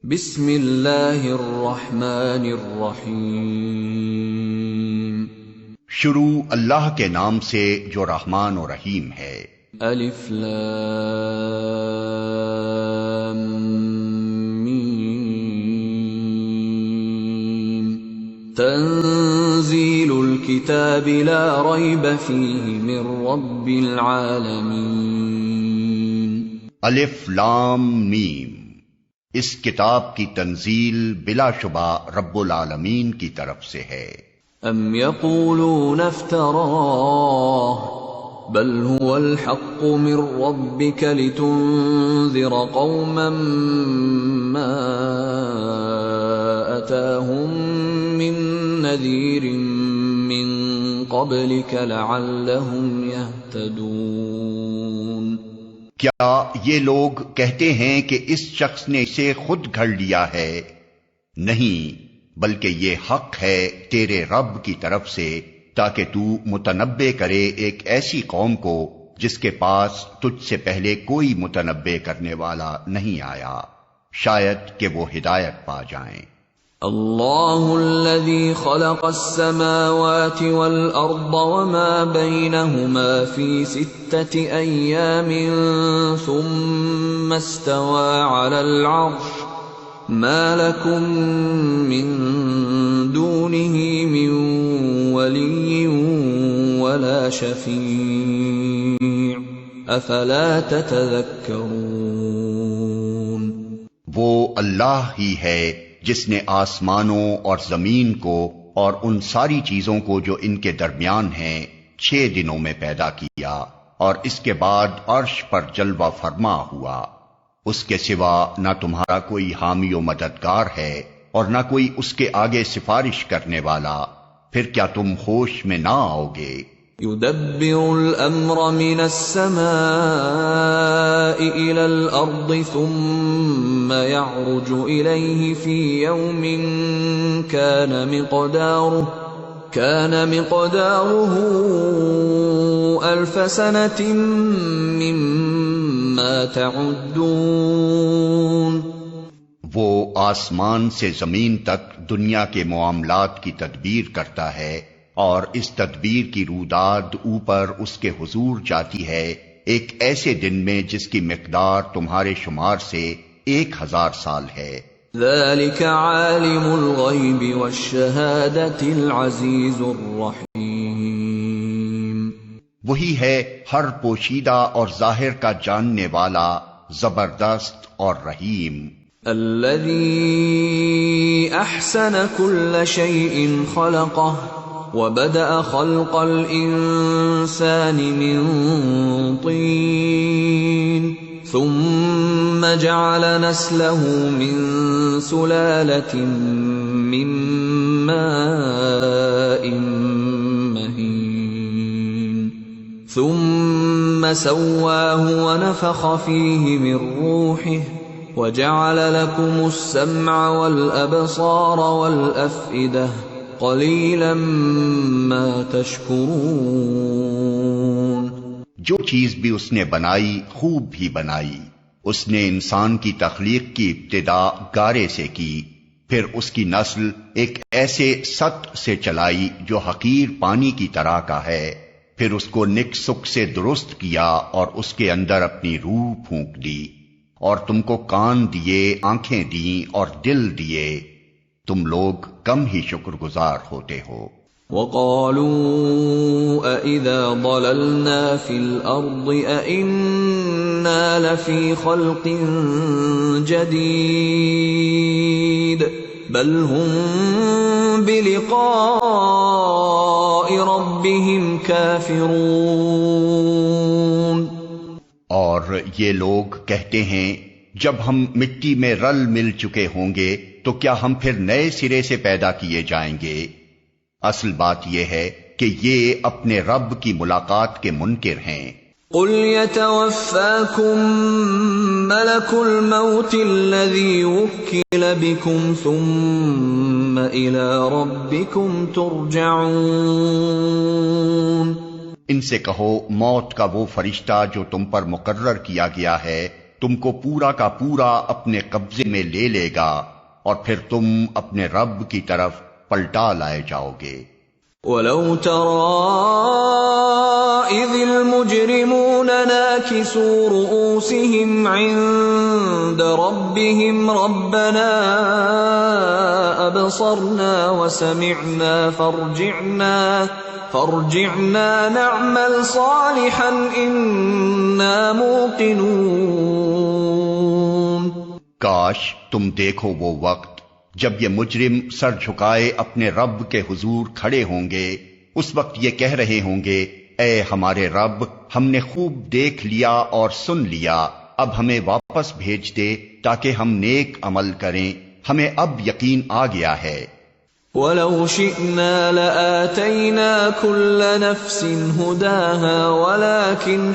بسم اللہ الرحمن الرحیم. شروع اللہ کے نام سے جو رحمان و رحیم ہے. الف لام میم. تنزیل الکتاب لا ریب فیہ من رب العالمین. الف لام میم. اس کتاب کی تنزیل بلا شبہ رب العالمین کی طرف سے ہے. ام یقولون افتراہ بل هو الحق من ربک لتنذر قوما ما اتاهم من نذیر من قبلک لعلهم يهتدون. کیا یہ لوگ کہتے ہیں کہ اس شخص نے اسے خود گھڑ لیا ہے؟ نہیں، بلکہ یہ حق ہے تیرے رب کی طرف سے تاکہ تو متنبع کرے ایک ایسی قوم کو جس کے پاس تجھ سے پہلے کوئی متنبع کرنے والا نہیں آیا، شاید کہ وہ ہدایت پا جائیں. اللہ الذی خلق السماوات والارض وما بینہما فی 6 ایام ثم استوى على العرش ما لکم من دونہ من ولی ولا شفیع افلا تتذکرون. وہ اللہ ہی ہے جس نے آسمانوں اور زمین کو اور ان ساری چیزوں کو جو ان کے درمیان ہیں 6 دنوں میں پیدا کیا، اور اس کے بعد عرش پر جلوہ فرما ہوا. اس کے سوا نہ تمہارا کوئی حامی و مددگار ہے اور نہ کوئی اس کے آگے سفارش کرنے والا، پھر کیا تم ہوش میں نہ آؤ گے؟ يدبر الامر من السماء الى الارض ثم يعرج اليه في يوم كان مقداره 1000 سنة مما تعدون. وہ آسمان سے زمین تک دنیا کے معاملات کی تدبیر کرتا ہے، اور اس تدبیر کی روداد اوپر اس کے حضور جاتی ہے ایک ایسے دن میں جس کی مقدار تمہارے شمار سے 1000 سال ہے. ذلك عالم الغیب والشہادۃ العزیز الرحیم. وہی ہے ہر پوشیدہ اور ظاہر کا جاننے والا، زبردست اور رحیم. الذي احسن كل شيء خلقه وبدأ خلق الإنسان من طين ثم جعل نسله من سلالة من ماء مهين ثم سواه ونفخ فيه من روحه وجعل لكم السمع والأبصار والأفئدة قلیلا ما تشکرون. جو چیز بھی اس نے بنائی خوب ہی بنائی. اس نے انسان کی تخلیق کی ابتدا گارے سے کی، پھر اس کی نسل ایک ایسے ست سے چلائی جو حقیر پانی کی طرح کا ہے، پھر اس کو نک سک سے درست کیا اور اس کے اندر اپنی روح پھونک دی، اور تم کو کان دیے، آنکھیں دیں اور دل دیے. تم لوگ کم ہی شکر گزار ہوتے ہو. وَقَالُوا أَإِذَا ضَلَلْنَا فِي الْأَرْضِ أَإِنَّا لَفِي خَلْقٍ جَدِيدٍ بَلْ هُمْ بِلِقَاءِ رَبِّهِمْ كَافِرُونَ. اور یہ لوگ کہتے ہیں جب ہم مٹی میں رل مل چکے ہوں گے تو کیا ہم پھر نئے سرے سے پیدا کیے جائیں گے؟ اصل بات یہ ہے کہ یہ اپنے رب کی ملاقات کے منکر ہیں. قُلْ يَتَوَفَّاكُمْ مَلَكُ الْمَوْتِ الَّذِي وُكِّلَ بِكُمْ ثُمَّ إِلَى رَبِّكُمْ تُرْجَعُونَ. ان سے کہو موت کا وہ فرشتہ جو تم پر مقرر کیا گیا ہے تم کو پورا کا پورا اپنے قبضے میں لے لے گا اور پھر تم اپنے رب کی طرف پلٹا لائے جاؤ گے۔ وَلَوْ تَرَىٰ إِذِ الْمُجْرِمُونَ نَاكِسُو رُءُوسِهِمْ عِندَ رَبِّهِمْ رَبَّنَا أَبْصَرْنَا وَسَمِعْنَا فَارْجِعْنَا نَعْمَلْ صَالِحًا إِنَّا مُوقِنُونَ۔ کاش تم دیکھو وہ وقت جب یہ مجرم سر جھکائے اپنے رب کے حضور کھڑے ہوں گے، اس وقت یہ کہہ رہے ہوں گے، اے ہمارے رب، ہم نے خوب دیکھ لیا اور سن لیا، اب ہمیں واپس بھیج دے تاکہ ہم نیک عمل کریں، ہمیں اب یقین آ گیا ہے۔ وَلَوْ شِئْنَا لَآتَيْنَا كُلَّ نَفْسٍ هُدَاهَا وَلَكِنْ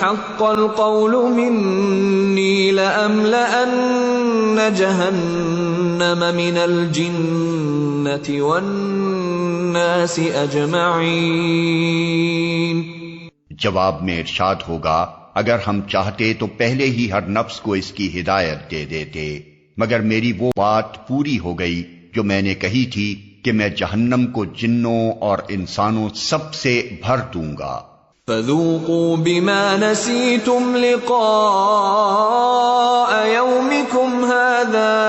حَقَّ الْقَوْلُ مِنِّي لَأَمْلَأَنَّ جَهَنَّمَ مِنَ الْجِنَّةِ وَالنَّاسِ أَجْمَعِينَ۔ جواب میں ارشاد ہوگا، اگر ہم چاہتے تو پہلے ہی ہر نفس کو اس کی ہدایت دے دیتے، مگر میری وہ بات پوری ہو گئی جو میں نے کہی تھی کہ میں جہنم کو جنوں اور انسانوں سب سے بھر دوں گا۔ فَذُوقُوا بِمَا نَسِيتُمْ لِقَاءَ يَوْمِكُمْ هَٰذَا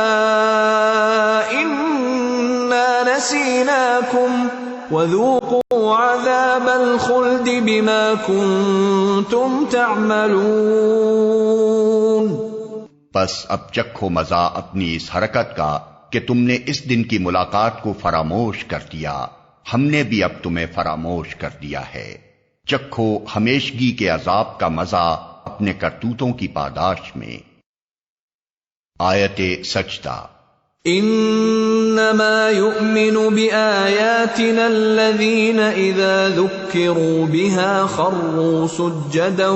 إِنَّا نَسِينَاكُمْ وَذُوقُوا عَذَابَ الْخُلْدِ بِمَا كُنتُمْ تَعْمَلُونَ۔ بس اب چکھو مزہ اپنی اس حرکت کا کہ تم نے اس دن کی ملاقات کو فراموش کر دیا، ہم نے بھی اب تمہیں فراموش کر دیا ہے، چکھو ہمیشگی کے عذاب کا مزہ اپنے کرتوتوں کی پاداش میں۔ آیت سجدہ۔ انما يؤمن بآياتنا الذين اذا ذكروا بها خروا سجدا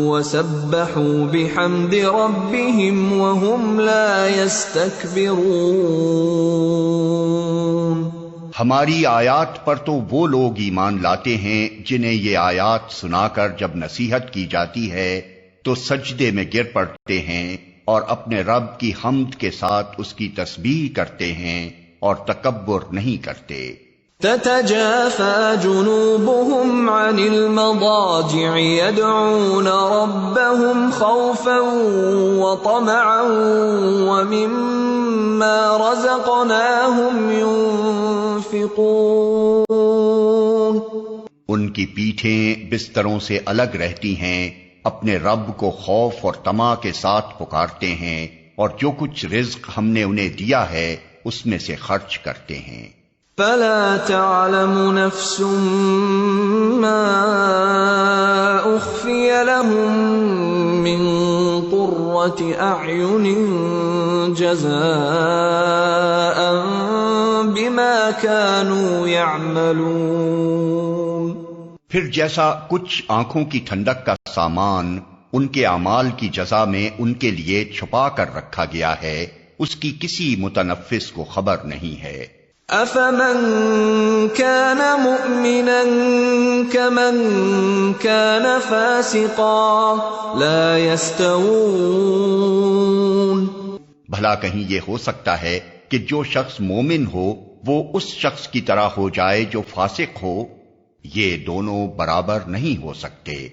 وسبحوا بحمد ربهم وهم لا يستكبرون۔ ہماری آیات پر تو وہ لوگ ایمان لاتے ہیں جنہیں یہ آیات سنا کر جب نصیحت کی جاتی ہے تو سجدے میں گر پڑتے ہیں اور اپنے رب کی حمد کے ساتھ اس کی تسبیح کرتے ہیں اور تکبر نہیں کرتے۔ تتجافى جنوبهم عن المضاجع يدعون ربهم خوفا وطمعا ومما رزقناهم ينفقون۔ ان کی پیٹھیں بستروں سے الگ رہتی ہیں، اپنے رب کو خوف اور طمع کے ساتھ پکارتے ہیں اور جو کچھ رزق ہم نے انہیں دیا ہے اس میں سے خرچ کرتے ہیں۔ فلا تعلم نفس ما اخفي لهم من قرة اعين جزاء بما كانوا يعملون۔ پھر جیسا کچھ آنکھوں کی ٹھنڈک کا سامان ان کے اعمال کی جزا میں ان کے لیے چھپا کر رکھا گیا ہے، اس کی کسی متنفس کو خبر نہیں ہے۔ أَفَمَنْ كَانَ مُؤْمِنًا كَمَنْ كَانَ فَاسِقًا لَا يَسْتَوُونَ۔ بھلا کہیں یہ ہو سکتا ہے کہ جو شخص مومن ہو وہ اس شخص کی طرح ہو جائے جو فاسق ہو؟ یہ دونوں برابر نہیں ہو سکتے۔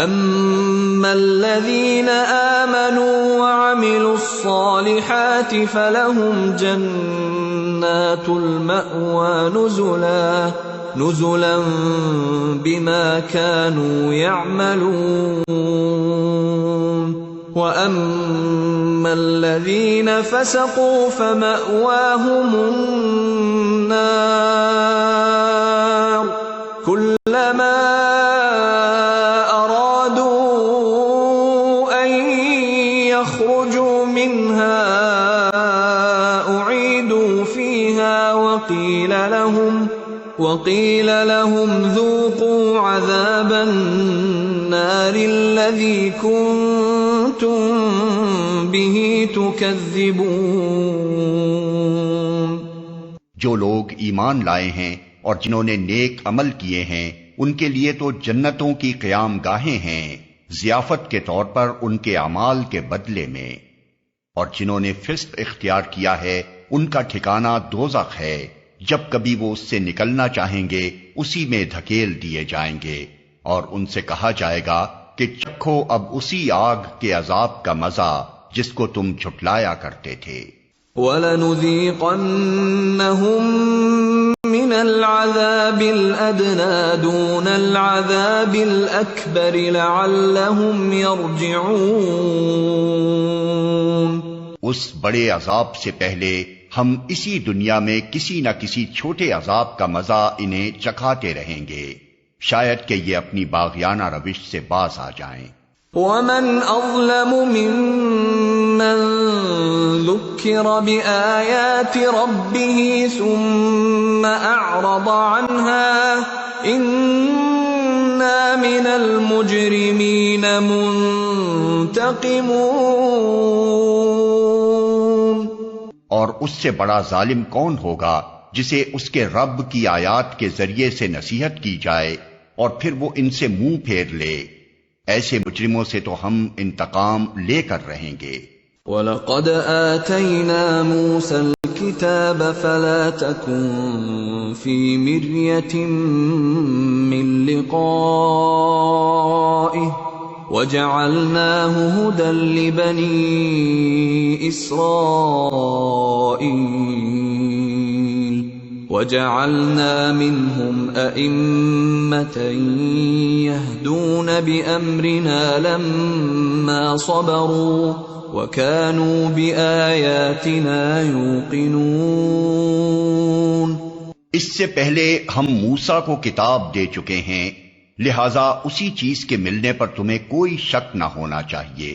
أَمَّا الَّذِينَ آمَنُوا وَعَمِلُوا الصَّالِحَاتِ فَلَهُمْ جَنَّاتُ الْمَأْوَى نُزُلًا بِمَا كَانُوا يَعْمَلُونَ وَأَمَّا الَّذِينَ فَسَقُوا فَمَأْوَاهُمُ النَّارُ كُلَّمَا يخرجوا منها أعيدوا فيها وقيل لهم ذوقوا عذاب النار الذي كنتم به تكذبون۔ جو لوگ ایمان لائے ہیں اور جنہوں نے نیک عمل کیے ہیں ان کے لیے تو جنتوں کی قیام گاہیں ہیں، ضیافت کے طور پر ان کے اعمال کے بدلے میں، اور جنہوں نے فسق اختیار کیا ہے ان کا ٹھکانہ دوزخ ہے، جب کبھی وہ اس سے نکلنا چاہیں گے اسی میں دھکیل دیے جائیں گے، اور ان سے کہا جائے گا کہ چکھو اب اسی آگ کے عذاب کا مزہ جس کو تم جھٹلایا کرتے تھے۔ وَلَنُذِيقَنَّهُم مِّنَ الْعَذَابِ الْأَدْنَىٰ دُونَ الْعَذَابِ الْأَكْبَرِ لَعَلَّهُمْ يَرْجِعُونَ۔ اس بڑے عذاب سے پہلے ہم اسی دنیا میں کسی نہ کسی چھوٹے عذاب کا مزہ انہیں چکھاتے رہیں گے، شاید کہ یہ اپنی باغیانہ روش سے باز آ جائیں۔ وَمَنْ أَظْلَمُ مِمَّنْ ذُكِّرَ بِآيَاتِ رَبِّهِ ثُمَّ أَعْرَضَ عَنْهَا إِنَّا مِنَ الْمُجْرِمِينَ مُنْتَقِمُونَ۔ اور اس سے بڑا ظالم کون ہوگا جسے اس کے رب کی آیات کے ذریعے سے نصیحت کی جائے اور پھر وہ ان سے منہ پھیر لے، ایسے مجرموں سے تو ہم انتقام لے کر رہیں گے۔ وَلَقَدْ آتَيْنَا مُوسَى الْكِتَابَ فَلَا تَكُنْ فِي مِرْيَةٍ مِّن لِقَائِهِ وَجَعَلْنَاهُ هُدًى لِبَنِي إِسْرَائِيلَ وَجَعَلْنَا مِنْهُمْ أَئِمَّةً يَهْدُونَ بِأَمْرِنَا لَمَّا صَبَرُوا وَكَانُوا بِآيَاتِنَا يُوقِنُونَ۔ اس سے پہلے ہم موسیٰ کو کتاب دے چکے ہیں، لہذا اسی چیز کے ملنے پر تمہیں کوئی شک نہ ہونا چاہیے۔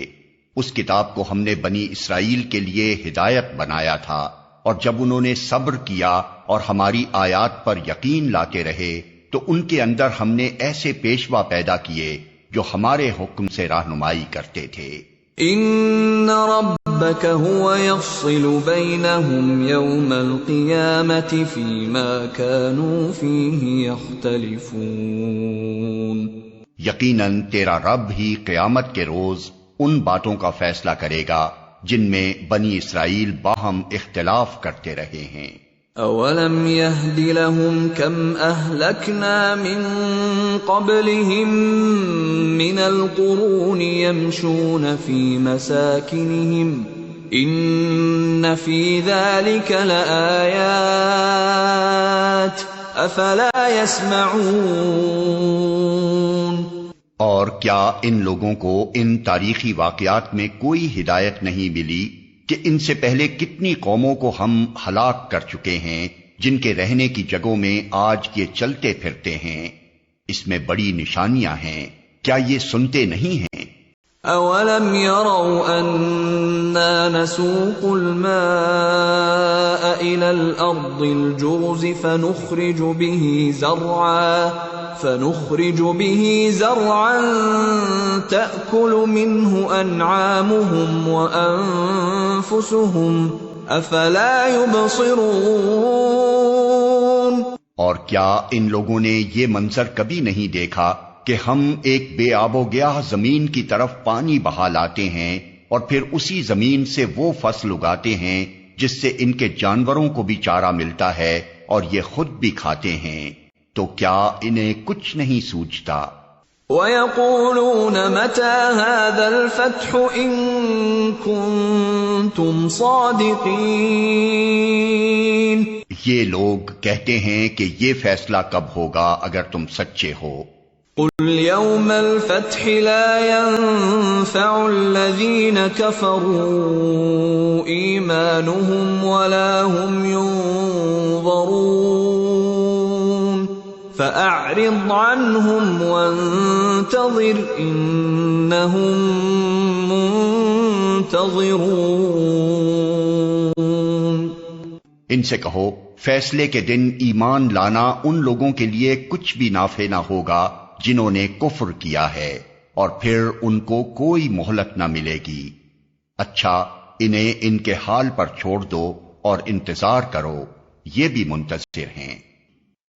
اس کتاب کو ہم نے بنی اسرائیل کے لیے ہدایت بنایا تھا، اور جب انہوں نے صبر کیا اور ہماری آیات پر یقین لاتے رہے تو ان کے اندر ہم نے ایسے پیشوا پیدا کیے جو ہمارے حکم سے رہنمائی کرتے تھے۔ ان ربک هو یفصل بینہم یوم القیامة فیما كانوا فیہ یختلفون۔ یقیناً تیرا رب ہی قیامت کے روز ان باتوں کا فیصلہ کرے گا جن میں بنی اسرائیل باہم اختلاف کرتے رہے ہیں۔ اولم یہد لہم کم اہلکنا من قبلہم من القرون یمشون فی مساکنہم ان فی ذلک لآیات افلا یسمعون۔ اور کیا ان لوگوں کو ان تاریخی واقعات میں کوئی ہدایت نہیں ملی کہ ان سے پہلے کتنی قوموں کو ہم ہلاک کر چکے ہیں جن کے رہنے کی جگہوں میں آج یہ چلتے پھرتے ہیں؟ اس میں بڑی نشانیاں ہیں، کیا یہ سنتے نہیں ہیں؟ اولم يروا انا نسوق الماء الى الارض الجرز فنخرج به زرعا تأكل منه انعامهم وانفسهم افلا يبصرون۔ اور کیا ان لوگوں نے یہ منظر کبھی نہیں دیکھا کہ ہم ایک بے آب و گیاہ زمین کی طرف پانی بہا لاتے ہیں اور پھر اسی زمین سے وہ فصل اگاتے ہیں جس سے ان کے جانوروں کو بھی چارہ ملتا ہے اور یہ خود بھی کھاتے ہیں، تو کیا انہیں کچھ نہیں سوچتا؟ وَيَقُولُونَ مَتَى هَذَا الْفَتْحُ إِن كُنتُمْ صَادِقِينَ۔ یہ لوگ کہتے ہیں کہ یہ فیصلہ کب ہوگا اگر تم سچے ہو۔ قُلْ يَوْمَ الْفَتْحِ لَا يَنفَعُ الَّذِينَ كَفَرُوا إِيمَانُهُمْ وَلَا هُمْ يُنظَرُونَ فَأَعْرِضْ عَنْهُمْ وَانتَظِرْ إِنَّهُمْ مُنتَظِرُونَ۔ ان سے کہو فیصلے کے دن ایمان لانا ان لوگوں کے لیے کچھ بھی نافع نہ ہوگا جنہوں نے کفر کیا ہے، اور پھر ان کو کوئی مہلت نہ ملے گی۔ اچھا انہیں ان کے حال پر چھوڑ دو اور انتظار کرو، یہ بھی منتصر ہیں۔